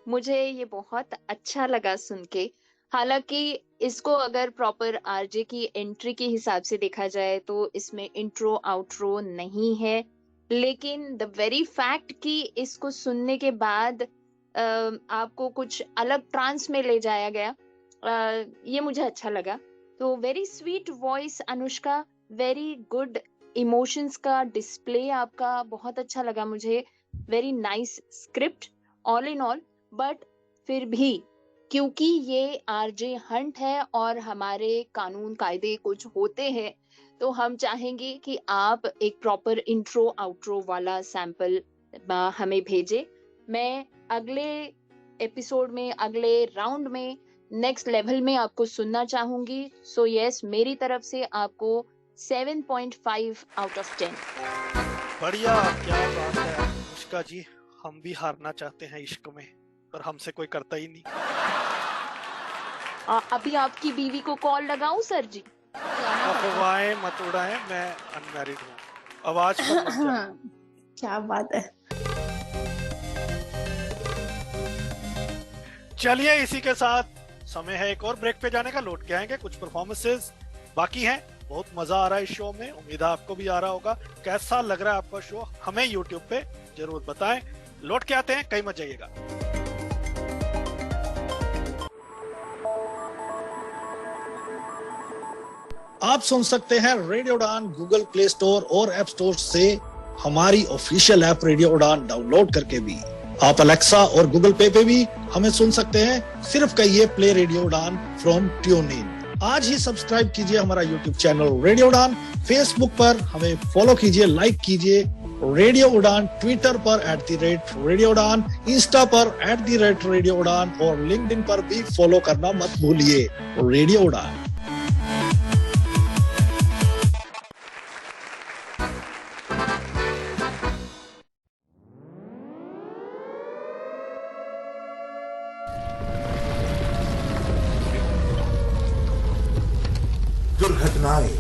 मुझे ये बहुत अच्छा लगा सुन के। हालांकि इसको अगर प्रॉपर आरजे की एंट्री के हिसाब से देखा जाए तो इसमें इंट्रो आउट्रो नहीं है, लेकिन द वेरी फैक्ट कि इसको सुनने के बाद आपको कुछ अलग ट्रांस में ले जाया गया, ये मुझे अच्छा लगा। तो very sweet voice Anushka, very good emotions का डिस्प्ले आपका बहुत अच्छा लगा मुझे। Very nice script all in all. But फिर भी क्योंकि ये आरजे हंट है और हमारे कानून कायदे कुछ होते हैं, तो हम चाहेंगे कि आप एक प्रॉपर इंट्रो आउट्रो वाला सैंपल हमें भेजे। मैं अगले एपिसोड में, अगले राउंड में, नेक्स्ट लेवल में आपको सुनना चाहूंगी। सो यस, मेरी तरफ से आपको 7.5 आउट ऑफ 10। बढ़िया, क्या बात है अनुष्का जी। हम भी हारना चाहते हैं इश्क में, पर हमसे कोई करता ही नहीं। अभी आपकी बीवी को कॉल लगाऊं सर जी? अफवाहें मत उड़ाएं, मैं अनमैरिड हूँ, आवाज पर मत जाएं। हाँ, क्या बात है। चलिए इसी के साथ समय है एक और ब्रेक पे जाने का। लौट के आएंगे, कुछ परफॉर्मेंसेस बाकी हैं। बहुत मजा आ रहा है इस शो में, उम्मीद है आपको भी आ रहा होगा। कैसा लग रहा है आपका शो, हमें यूट्यूब पे जरूर बताएं। लौट के आते हैं, कहीं मत जाइएगा। आप सुन सकते हैं रेडियो उड़ान गूगल प्ले स्टोर और ऐप स्टोर से हमारी ऑफिशियल ऐप रेडियो उड़ान डाउनलोड करके भी। आप अलेक्सा और गूगल पे भी हमें सुन सकते हैं। सिर्फ कहिए play radio Udaan from tune in. आज ही सब्सक्राइब कीजिए हमारा यूट्यूब चैनल रेडियो उड़ान। फेसबुक पर हमें फॉलो कीजिए, लाइक कीजिए रेडियो उड़ान। ट्विटर पर @रेडियो उड़ान, इंस्टा पर @रेडियो उड़ान और लिंक्डइन पर भी फॉलो करना मत भूलिए। रेडियो उड़ान। दुर्घटनाएं,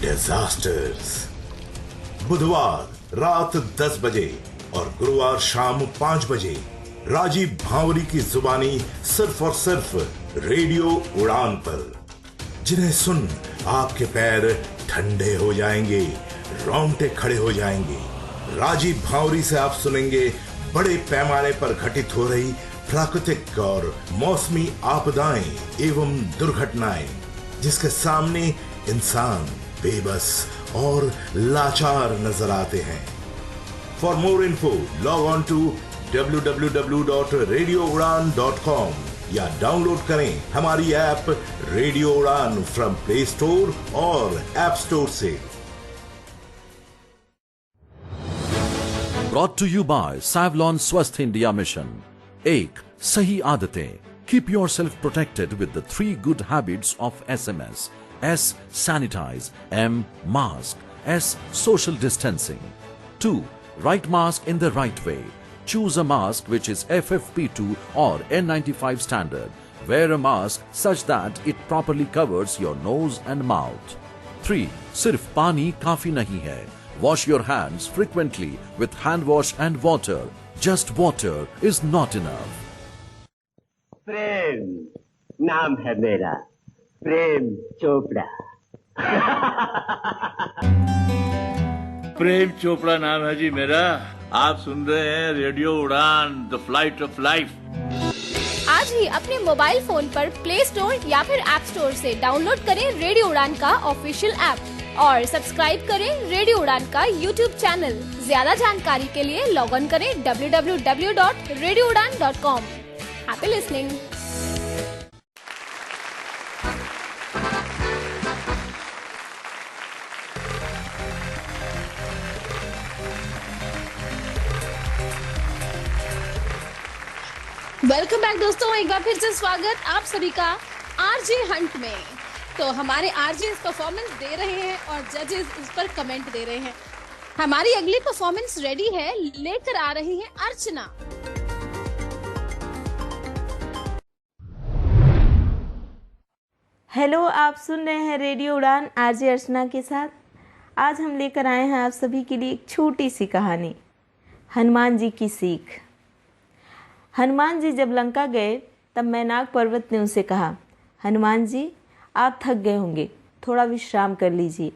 डिजास्टर्स। बुधवार रात 10 बजे और गुरुवार शाम 5 बजे राजीव भांवरी की जुबानी सिर्फ और सिर्फ रेडियो उड़ान पर, जिन्हें सुन आपके पैर ठंडे हो जाएंगे, रोंगटे खड़े हो जाएंगे। राजीव भांवरी से आप सुनेंगे बड़े पैमाने पर घटित हो रही प्राकृतिक और मौसमी आपदाएं एवं दुर्घटनाएं, जिसके सामने इंसान बेबस और लाचार नजर आते हैं। For more info log on to www.radioudan.com या डाउनलोड करें हमारी app radio Udaan from Play Store और ऐप स्टोर से। Brought to you by Savlon Swasth India Mission। एक सही आदतें। Keep yourself protected with the 3 good habits of SMS. S. Sanitize. M. Mask. S. Social distancing. 2. Right mask in the right way. Choose a mask which is FFP2 or N95 standard. Wear a mask such that it properly covers your nose and mouth. 3. सिर्फ पानी काफी नहीं है. Wash your hands frequently with hand wash and water. Just water is not enough. प्रेम नाम है मेरा, प्रेम चोपड़ा। प्रेम चोपड़ा नाम है जी मेरा। आप सुन रहे हैं रेडियो उड़ान, द फ्लाइट ऑफ लाइफ। आज ही अपने मोबाइल फोन पर प्ले स्टोर या फिर ऐप स्टोर से डाउनलोड करें रेडियो उड़ान का ऑफिशियल ऐप और सब्सक्राइब करें रेडियो उड़ान का यूट्यूब चैनल। ज्यादा जानकारी के लिए लॉग ऑन करें www.radioudan.com। Happy listening. Welcome back दोस्तों, एक बार फिर से स्वागत आप सभी का आरजे हंट में। तो हमारे आरजे परफॉर्मेंस दे रहे हैं और जजेस उस पर कमेंट दे रहे हैं। हमारी अगली परफॉर्मेंस रेडी है, लेकर आ रही है अर्चना। हेलो, आप सुन रहे हैं रेडियो उड़ान आरजे अर्चना के साथ। आज हम लेकर आए हैं आप सभी के लिए एक छोटी सी कहानी, हनुमान जी की सीख। हनुमान जी जब लंका गए तब मैनाक पर्वत ने उनसे कहा, हनुमान जी आप थक गए होंगे, थोड़ा विश्राम कर लीजिए।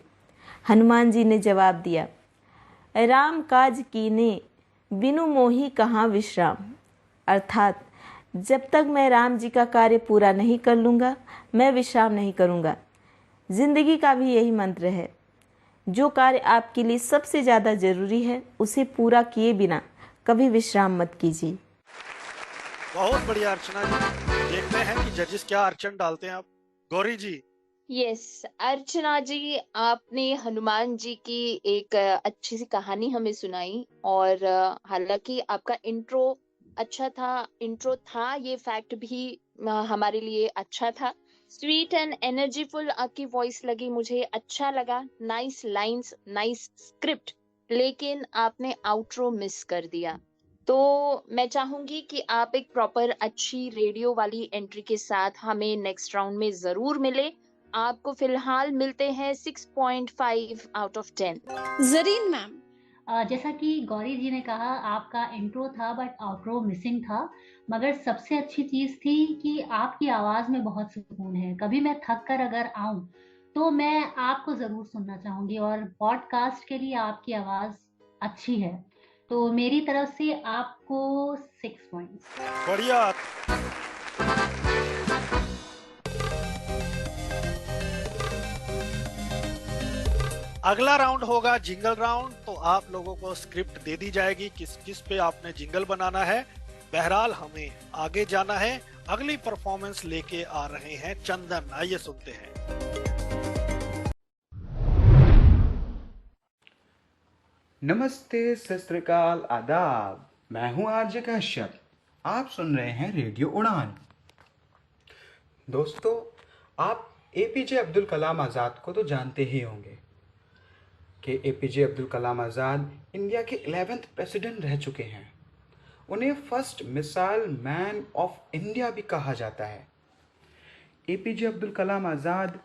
हनुमान जी ने जवाब दिया, राम काज कीने बिनु मोही कहाँ विश्राम। अर्थात जब तक मैं राम जी का कार्य पूरा नहीं कर लूँगा मैं विश्राम नहीं करूँगा। जिंदगी का भी यही मंत्र है, जो कार्य आपके लिए सबसे ज़्यादा ज़रूरी है उसे पूरा किए बिना कभी विश्राम मत कीजिए। बहुत बढ़िया अर्चना जी। देखते हैं कि जजेस क्या अड़चन डालते हैं। आप गौरी जी। यस अर्चना जी, आपने हनुमान जी की एक अच्छी सी कहानी हमें सुनाई और हालांकि आपका इंट्रो था, ये फैक्ट भी हमारे लिए अच्छा था। स्वीट एंड एनर्जीफुल आपकी वॉइस लगी, मुझे अच्छा लगा। नाइस लाइंस, नाइस स्क्रिप्ट, लेकिन आपने आउट्रो मिस कर दिया। तो मैं चाहूंगी कि आप एक प्रॉपर अच्छी रेडियो वाली एंट्री के साथ हमें नेक्स्ट राउंड में जरूर मिले। आपको फिलहाल मिलते हैं 6.5 आउट ऑफ 10। जरीन मैम, जैसा कि गौरी जी ने कहा, आपका इंट्रो था बट आउट्रो मिसिंग था, मगर सबसे अच्छी चीज़ थी कि आपकी आवाज़ में बहुत सुकून है। कभी मैं थक कर अगर आऊं तो मैं आपको ज़रूर सुनना चाहूंगी, और पॉडकास्ट के लिए आपकी आवाज़ अच्छी है, तो मेरी तरफ से आपको 6 पॉइंट्स। बढ़िया। अगला राउंड होगा जिंगल राउंड। तो आप लोगों को स्क्रिप्ट दे दी जाएगी किस किस पे आपने जिंगल बनाना है। बहरहाल हमें आगे जाना है। अगली परफॉर्मेंस लेके आ रहे हैं चंदन। आइए सुनते हैं। नमस्ते, सत श्री अकाल, आदाब। मैं हूं आरजे कश्यप। आप सुन रहे हैं रेडियो उड़ान। दोस्तों, आप एपीजे अब्दुल कलाम आज़ाद को तो जानते ही होंगे कि एपीजे अब्दुल कलाम आज़ाद इंडिया के 11th प्रेसिडेंट रह चुके हैं। उन्हें first missile man of India भी कहा जाता है। एपीजे अब्दुल कलाम आज़ाद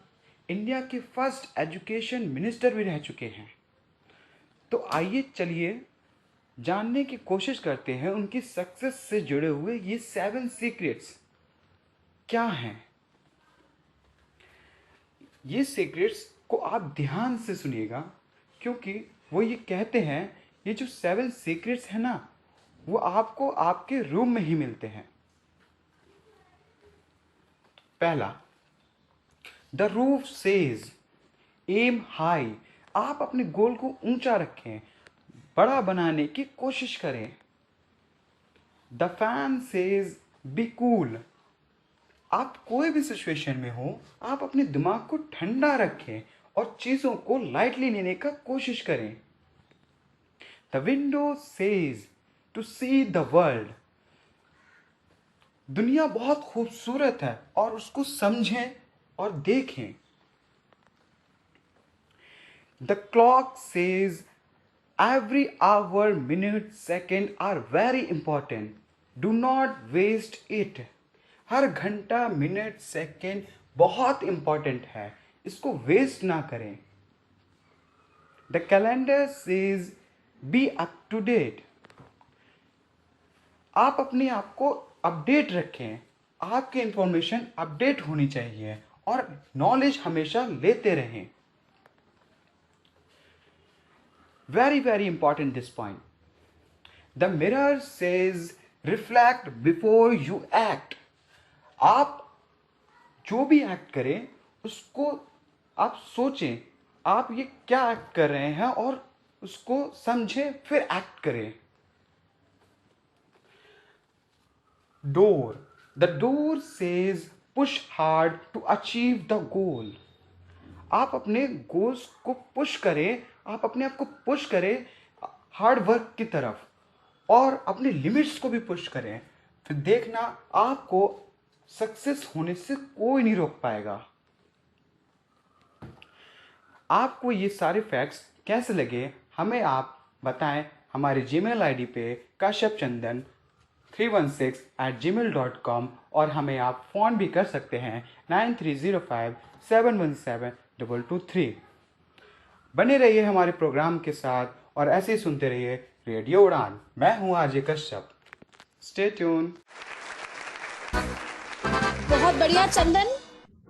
इंडिया के फर्स्ट एजुकेशन मिनिस्टर भी रह चुके हैं। तो आइए चलिए जानने की कोशिश करते हैं उनकी सक्सेस से जुड़े हुए ये 7 सीक्रेट्स क्या हैं। ये सीक्रेट्स को आप ध्यान से सुनिएगा, क्योंकि वो ये कहते हैं, ये जो 7 सीक्रेट्स हैं ना, वो आपको आपके रूम में ही मिलते हैं। पहला, the roof says aim high. आप अपने गोल को ऊंचा रखें, बड़ा बनाने की कोशिश करें। The fan says be cool. आप कोई भी सिचुएशन में हो, आप अपने दिमाग को ठंडा रखें और चीज़ों को लाइटली लेने का कोशिश करें। The window says to see the world. दुनिया बहुत खूबसूरत है और उसको समझें और देखें। The clock says every hour, minute, second are very important, do not waste it. हर घंटा, मिनट, सेकेंड बहुत इंपॉर्टेंट है, इसको वेस्ट ना करें। The calendar says be up to date. आप अपने आप को अपडेट रखें, आपकी इंफॉर्मेशन अपडेट होनी चाहिए और नॉलेज हमेशा लेते रहें। Very very important this point. The mirror says reflect before you act. आप जो भी एक्ट करें उसको आप सोचें, आप ये क्या एक्ट कर रहे हैं और उसको समझें, फिर एक्ट करें। Door, the door says push hard to achieve the goal. आप अपने गोल्स को पुश करें, आप अपने आप को पुश करें हार्ड वर्क की तरफ, और अपने लिमिट्स को भी पुश करें। फिर देखना, आपको सक्सेस होने से कोई नहीं रोक पाएगा। आपको ये सारे फैक्ट्स कैसे लगे, हमें आप बताएं हमारे जीमेल आईडी पे kashyapchandan316@gmail.com, और हमें आप फ़ोन भी कर सकते हैं 9305717223। बने रहिए हमारे प्रोग्राम के साथ और ऐसे ही सुनते रहिए रेडियो उड़ान। मैं हूँ आरजे कश्यप। Stay tune. बहुत बढ़िया चंदन।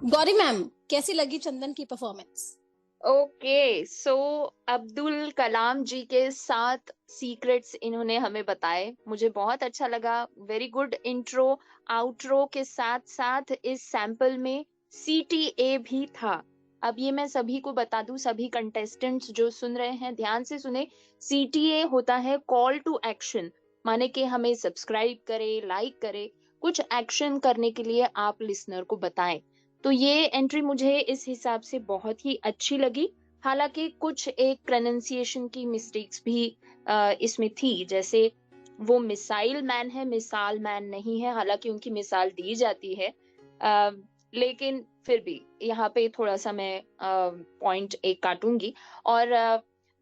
गौरी मैम, कैसी लगी चंदन की परफॉर्मेंस? ओके, सो अब्दुल कलाम जी के 7 सीक्रेट्स इन्होंने हमें बताए, मुझे बहुत अच्छा लगा। वेरी गुड इंट्रो आउट्रो के साथ साथ इस सैंपल में CTA भी था। अब ये मैं सभी को बता दूं, सभी कंटेस्टेंट्स जो सुन रहे हैं ध्यान से सुने। CTA होता है कॉल टू एक्शन, माने कि हमें सब्सक्राइब करे, लाइक करे, कुछ एक्शन करने के लिए आप लिसनर को बताएं। तो ये एंट्री मुझे इस हिसाब से बहुत ही अच्छी लगी। हालांकि कुछ एक प्रोनाउंसिएशन की मिस्टेक्स भी इसमें थी, जैसे वो मिसाइल मैन है, मिसाल मैन नहीं है, हालांकि उनकी मिसाल दी जाती है, लेकिन फिर भी यहाँ पे थोड़ा सा मैं पॉइंट एक काटूंगी। और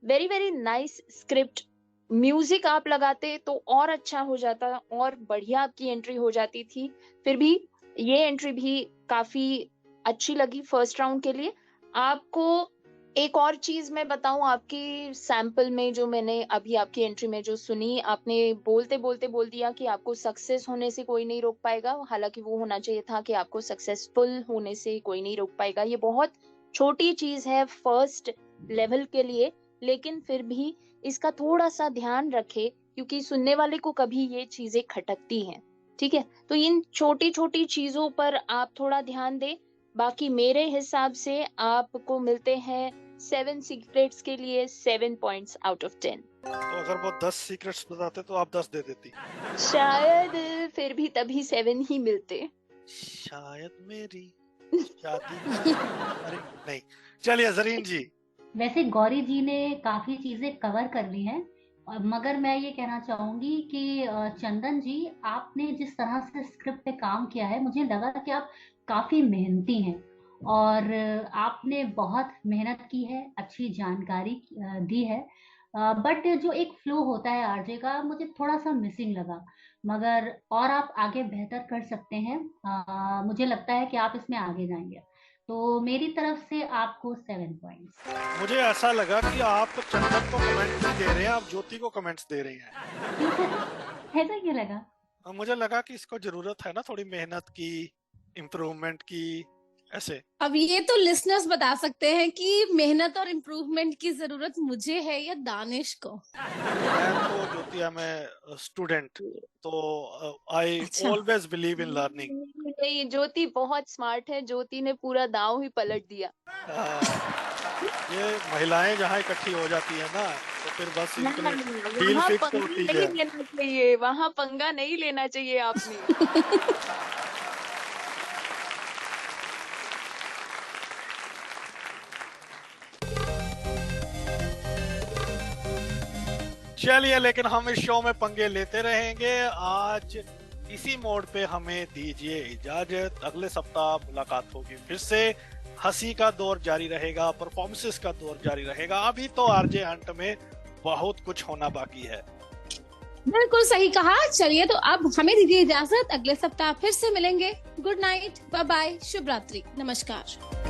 very very nice script, music आप लगाते तो और अच्छा हो जाता, और बढ़िया आपकी एंट्री हो जाती थी। फिर भी ये एंट्री भी काफी अच्छी लगी फर्स्ट राउंड के लिए। आपको एक और चीज मैं बताऊं, आपकी सैंपल में जो मैंने अभी आपकी एंट्री में जो सुनी, आपने बोलते बोलते बोल दिया कि आपको सक्सेस होने से कोई नहीं रोक पाएगा, हालांकि वो होना चाहिए था कि आपको सक्सेसफुल होने से कोई नहीं रोक पाएगा। ये बहुत छोटी चीज है फर्स्ट लेवल के लिए, लेकिन फिर भी इसका थोड़ा सा ध्यान रखे, क्योंकि सुनने वाले को कभी ये चीजें खटकती हैं। ठीक है, तो इन छोटी छोटी चीजों पर आप थोड़ा ध्यान दें। बाकी मेरे हिसाब से आपको मिलते हैं 7 सीक्रेट्स के लिए 7 पॉइंट्स आउट ऑफ 10। तो अगर वो 10 सीक्रेट्स बताते तो आप 10 दे देती। शायद फिर भी तभी 7 ही मिलते। शायद मेरी शादी अरे नहीं। चलिए जरीन जी। वैसे गौरी जी ने काफी चीजें कवर कर ली हैं, मगर मैं ये कहना चाहूंगी कि चंदन जी, आपने जिस तरह से स्क्रिप्ट पे काम किया है, मुझे लगा कि आप काफी मेहनती हैं और आपने बहुत मेहनत की है, अच्छी जानकारी दी है। बट जो एक फ्लो होता है आरजे का, मुझे थोड़ा सा मिसिंग लगा, मगर और आप आगे बेहतर कर सकते हैं। मुझे लगता है कि आप इसमें आगे जाएंगे, तो मेरी तरफ से आपको 7 पॉइंट्स। मुझे ऐसा लगा कि आप चंदन को कमेंट नहीं दे रहे हैं, आप ज्योति को कमेंट्स दे रही हैं। ऐसा क्यों लगा? मुझे लगा कि इसको जरूरत है ना थोड़ी मेहनत की, इम्प्रूवमेंट की, ऐसे। अब ये तो लिसनर्स बता सकते हैं कि मेहनत और इम्प्रूवमेंट की जरूरत मुझे है या दानिश को। मैं तो ज्योति मैं स्टूडेंट, तो I always believe in learning. ये ज्योति बहुत स्मार्ट है, ज्योति ने पूरा दांव ही पलट दिया। ये महिलाएं जहाँ इकट्ठी हो जाती है ना, तो फिर बस डील फिक्स होती है। नहीं लेना चाहिए, वहाँ पंगा नहीं लेना चाहिए आपने। चलिए, लेकिन हम इस शो में पंगे लेते रहेंगे। आज इसी मोड पे हमें दीजिए इजाजत। अगले सप्ताह मुलाकात होगी फिर से। हंसी का दौर जारी रहेगा, परफॉर्मेंसेस का दौर जारी रहेगा। अभी तो आरजे हंट में बहुत कुछ होना बाकी है। बिल्कुल सही कहा। चलिए, तो अब हमें दीजिए इजाजत, अगले सप्ताह फिर से मिलेंगे। गुड नाइट, बाय बाय, शुभ रात्रि, नमस्कार।